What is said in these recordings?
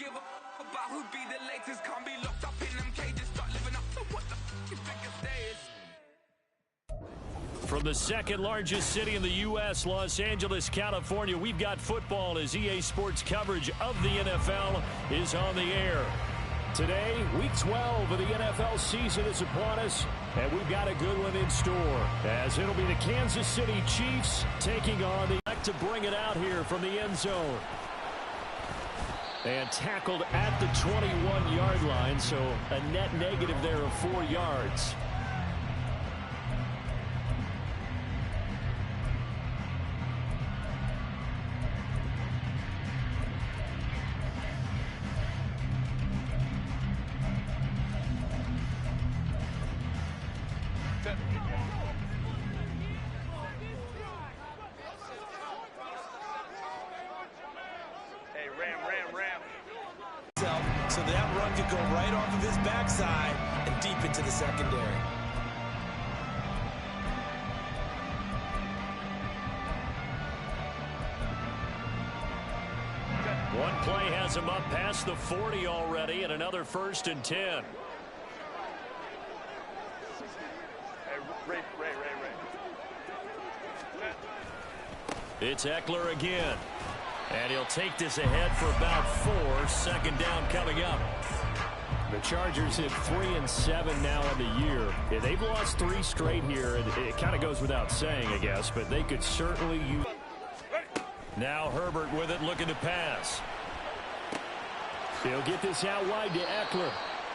give a about who be the latest. Can't be locked up in them cages. Start living up to what the you think your stay is. From the second largest city in the U.S., Los Angeles, California, we've got football as EA Sports coverage of the NFL is on the air. Today, Week 12 of the NFL season is upon us, and we've got a good one in store, as it'll be the Kansas City Chiefs taking on the to bring it out here from the end zone. And tackled at the 21-yard line, so a net negative there of 4 yards. So that run could go right off of his backside and deep into the secondary. One play has him up past the 40 already, and another 1st and 10. Hey, Ray. It's Eckler again. And he'll take this ahead for about 4. 2nd down coming up. The Chargers hit 3-7 now on the year. Yeah, they've lost 3 straight here, and it kind of goes without saying, I guess, but they could certainly use. Now Herbert with it, looking to pass. He'll get this out wide to Eckler.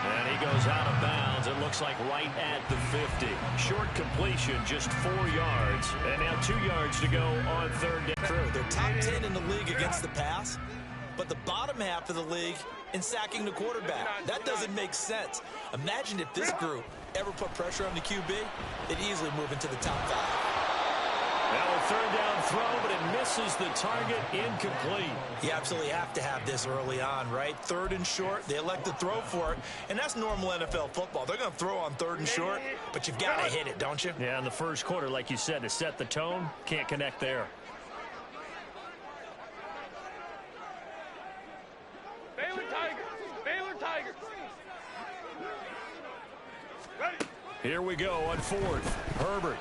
And he goes out of bounds. It looks like right at the 50. Short completion, just 4 yards. And now 2 yards to go on 3rd down. True. They're top 10 in the league against the pass, but the bottom half of the league in sacking the quarterback. That doesn't make sense. Imagine if this group ever put pressure on the QB, they'd easily move into the top 5. Now a 3rd down throw, but it misses the target, incomplete. You absolutely have to have this early on, right? 3rd and short, they elect to throw for it, and that's normal NFL football. They're going to throw on 3rd and short, but you've got to hit it, don't you? Yeah, in the first quarter, like you said, to set the tone, can't connect there. Baylor Tigers. Here we go on 4th. Herbert.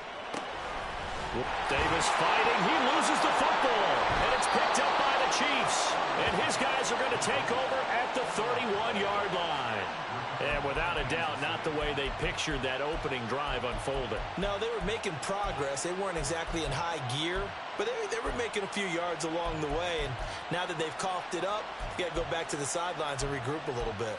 Davis fighting. He loses the football. And it's picked up by the Chiefs. And his guys are going to take over at the 31-yard line. And without a doubt, not the way they pictured that opening drive unfolded. No, they were making progress. They weren't exactly in high gear, but they were making a few yards along the way. And now that they've coughed it up, you got to go back to the sidelines and regroup a little bit.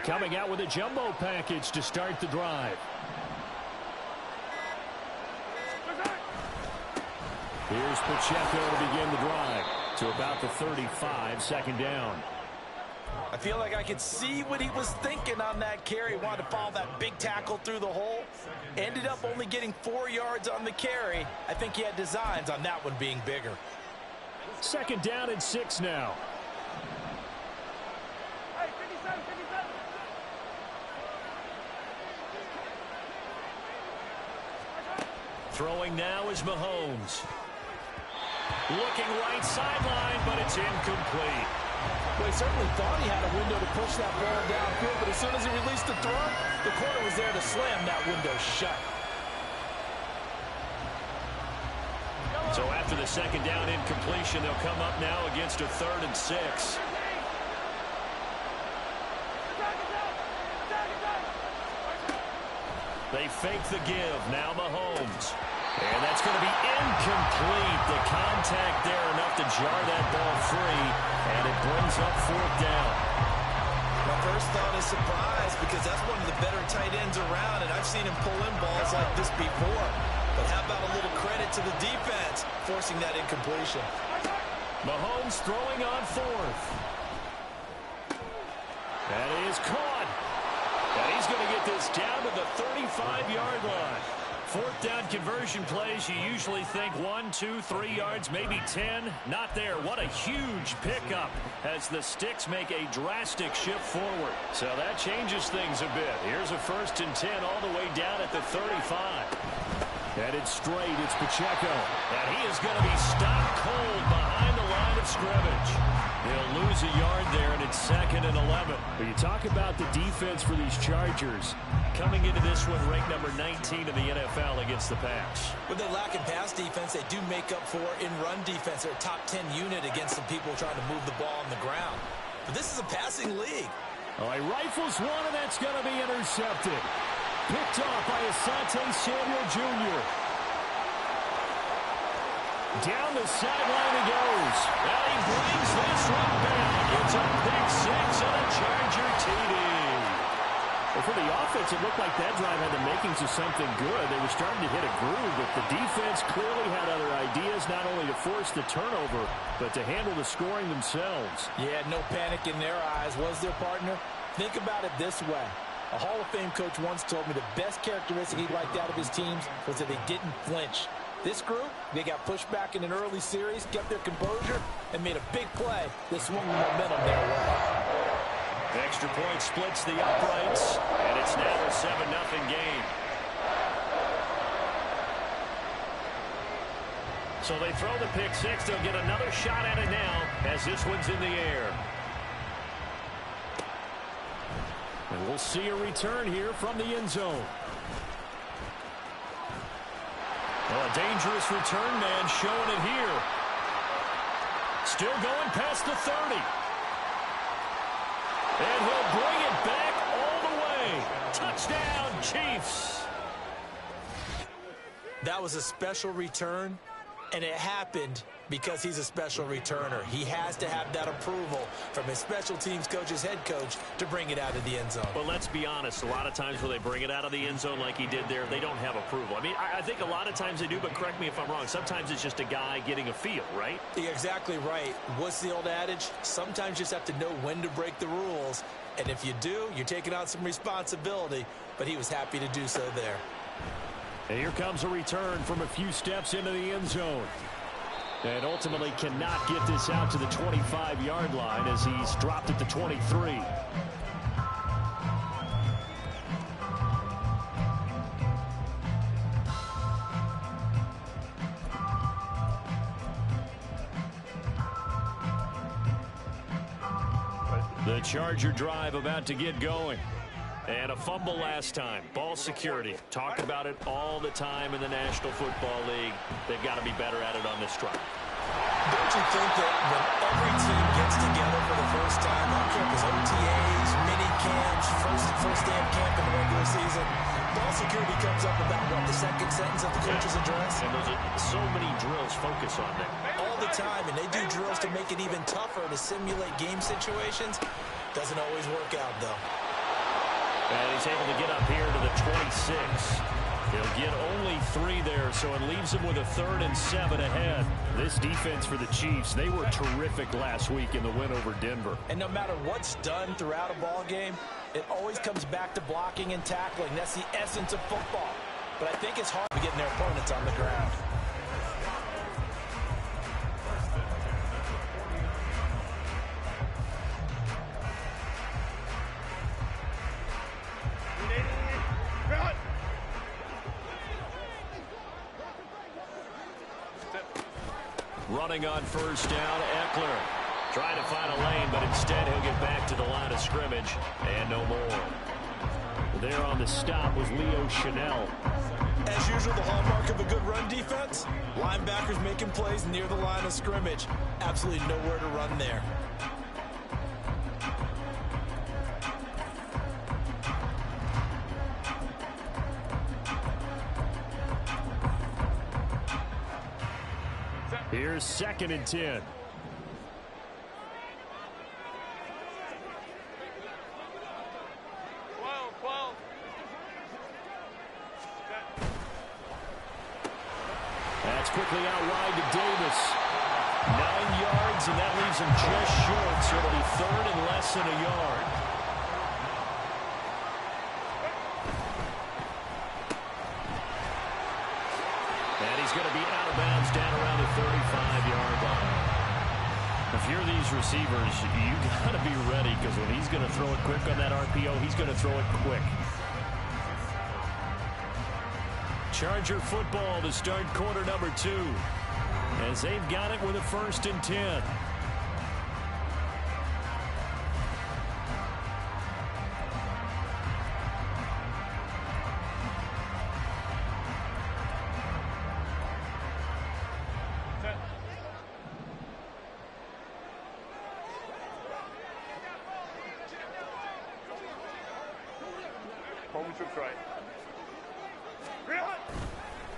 Coming out with a jumbo package to start the drive. Here's Pacheco to begin the drive to about the 35, 2nd down. I feel like I could see what he was thinking on that carry. Wanted to follow that big tackle through the hole. Ended up only getting 4 yards on the carry. I think he had designs on that one being bigger. 2nd down and 6 now. Throwing now is Mahomes. Looking right sideline, but it's incomplete. Well, he certainly thought he had a window to push that ball downfield, but as soon as he released the throw, the corner was there to slam that window shut. So after the 2nd down incompletion, they'll come up now against a 3rd and 6. They fake the give. Now Mahomes. And that's going to be incomplete. The contact there enough to jar that ball free. And it brings up 4th down. My first thought is surprise, because that's one of the better tight ends around, and I've seen him pull in balls like this before. But how about a little credit to the defense forcing that incompletion? Mahomes throwing on 4th. That is caught. And he's going to get get this down to the 35-yard line. Fourth down conversion plays, you usually think 1, 2, 3 yards, maybe 10. Not there. What a huge pickup as the Sticks make a drastic shift forward. So that changes things a bit. Here's a 1st and 10 all the way down at the 35. Headed straight, it's Pacheco. And he is going to be stopped cold behind the line of scrimmage. He'll lose a yard there, and it's 2nd and 11. But you talk about the defense for these Chargers. Coming into this one, ranked number 19 in the NFL against the pass. With their lack of pass defense, they do make up for in run defense. They're a top 10 unit against some people trying to move the ball on the ground. But this is a passing league. Oh, he rifles one, and that's going to be intercepted. Picked off by Asante Samuel Jr. Down the sideline he goes. And he brings this one back. It's a pick six and a Charger TD. Well, for the offense, it looked like that drive had the makings of something good. They were starting to hit a groove, but the defense clearly had other ideas, not only to force the turnover, but to handle the scoring themselves. Yeah, no panic in their eyes, was their partner? Think about it this way. A Hall of Fame coach once told me the best characteristic he liked out of his teams was that they didn't flinch. This group, they got pushed back in an early series, kept their composure, and made a big play that swung the momentum their way. Extra point splits the uprights, and it's now a 7-0 game. So they throw the pick six. They'll get another shot at it now as this one's in the air. And we'll see a return here from the end zone. Well, a dangerous return man showing it here. Still going past the 30. And he'll bring it back all the way. Touchdown, Chiefs. That was a special return, and it happened because he's a special returner. He has to have that approval from his special teams coach's head coach to bring it out of the end zone. Well, let's be honest. A lot of times when they bring it out of the end zone like he did there, they don't have approval. I mean, I think a lot of times they do, but correct me if I'm wrong. Sometimes it's just a guy getting a feel, right? You're exactly right. What's the old adage? Sometimes you just have to know when to break the rules. And if you do, you're taking on some responsibility. But he was happy to do so there. And here comes a return from a few steps into the end zone. And ultimately cannot get this out to the 25-yard line as he's dropped at the 23. The Charger drive about to get going. And a fumble last time. Ball security. Talk about it all the time in the National Football League. They've got to be better at it on this drive. Don't you think that when every team gets together for the first time, on campus OTAs, mini camps, first day of camp in the regular season, ball security comes up about, what, the second sentence of the coach's address? And there's so many drills focus on that. All the time, and they do drills to make it even tougher to simulate game situations. Doesn't always work out, though. And he's able to get up here to the 26. He'll get only 3 there, so it leaves him with a 3rd and 7 ahead. This defense for the Chiefs, they were terrific last week in the win over Denver. And no matter what's done throughout a ball game, it always comes back to blocking and tackling. That's the essence of football. But I think it's hard to get their opponents on the ground. Running on first down, Eckler. Trying to find a lane, but instead he'll get back to the line of scrimmage. And no more. There on the stop was Leo Chanel. As usual, the hallmark of a good run defense, linebackers making plays near the line of scrimmage. Absolutely nowhere to run there. Here's 2nd and 10. That's quickly out wide to Davis. 9 yards, and that leaves him just short, so it'll be 3rd and less than a yard. going to be out of bounds down around the 35-yard line. If you're these receivers, you got to be ready because when he's going to throw it quick on that RPO, he's going to throw it quick. Charger football to start quarter number 2 as they've got it with a 1st and 10.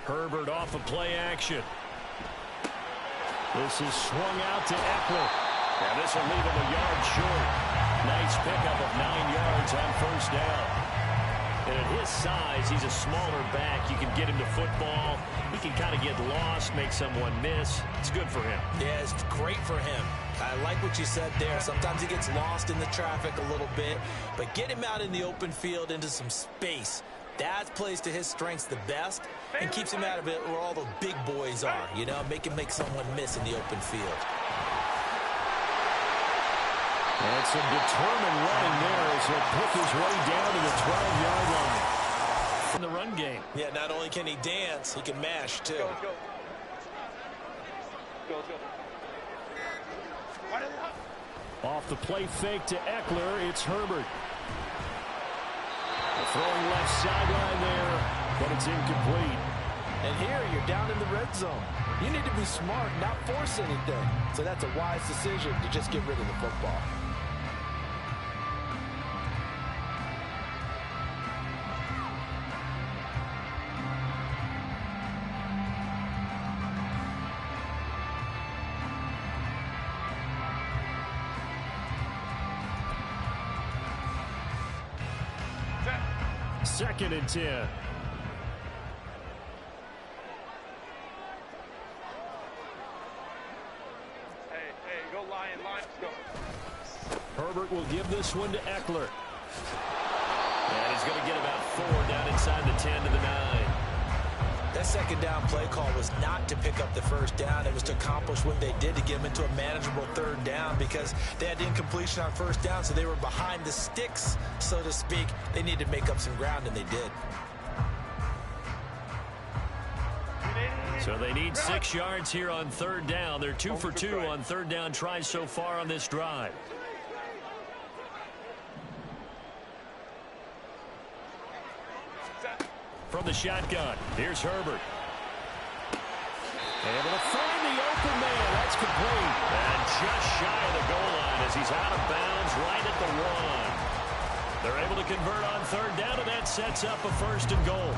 Herbert off of play action. This is swung out to Eckler. And this will leave him a yard short. Nice pickup of 9 yards on 1st down. And at his size, he's a smaller back. You can get him to football. He can kind of get lost, make someone miss. It's good for him. Yeah, it's great for him. I like what you said there. Sometimes he gets lost in the traffic a little bit. But get him out in the open field into some space. That plays to his strengths the best and keeps him out of it where all the big boys are, you know, make someone miss in the open field. And some determined running there as he'll pick his way down to the 12-yard line. In the run game. Yeah, not only can he dance, he can mash, too. Let's go. Off the play fake to Eckler, it's Herbert. Throwing left sideline there, but it's incomplete. And here you're down in the red zone. You need to be smart, not force anything. So that's a wise decision to just get rid of the football. Second and 10. Hey, go Lion, let's go. Herbert will give this one to Eckler. And he's going to get about 4 down inside the 10 to the 9. That second down play call was not to pick up the 1st down. It was to accomplish what they did to get them into a manageable 3rd down because they had incompletion on 1st down, so they were behind the sticks, so to speak. They needed to make up some ground, and they did. So they need 6 yards here on 3rd down. They're 2 for 2 on 3rd down tries so far on this drive. From the shotgun, here's Herbert. Able to find the open man. That's complete. And just shy of the goal line as he's out of bounds right at the 1. They're able to convert on 3rd down, and that sets up a 1st and goal.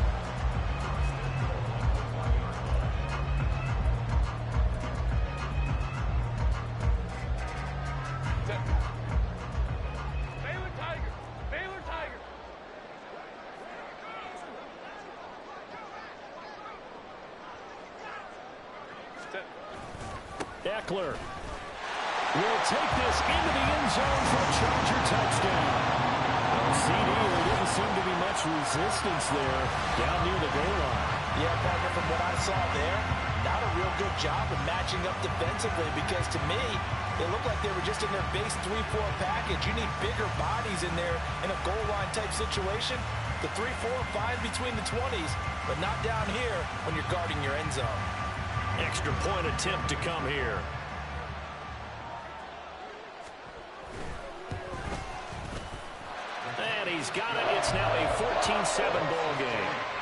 Eckler will take this into the end zone for a Charger touchdown. CD, there didn't seem to be much resistance there down near the goal line. Yeah, partner, from what I saw there, not a real good job of matching up defensively because to me, it looked like they were just in their base 3-4 package. You need bigger bodies in there in a goal line type situation. The 3-4 fine between the 20s, but not down here when you're guarding your end zone. Extra point attempt to come here. And he's got it. It's now a 14-7 ball game.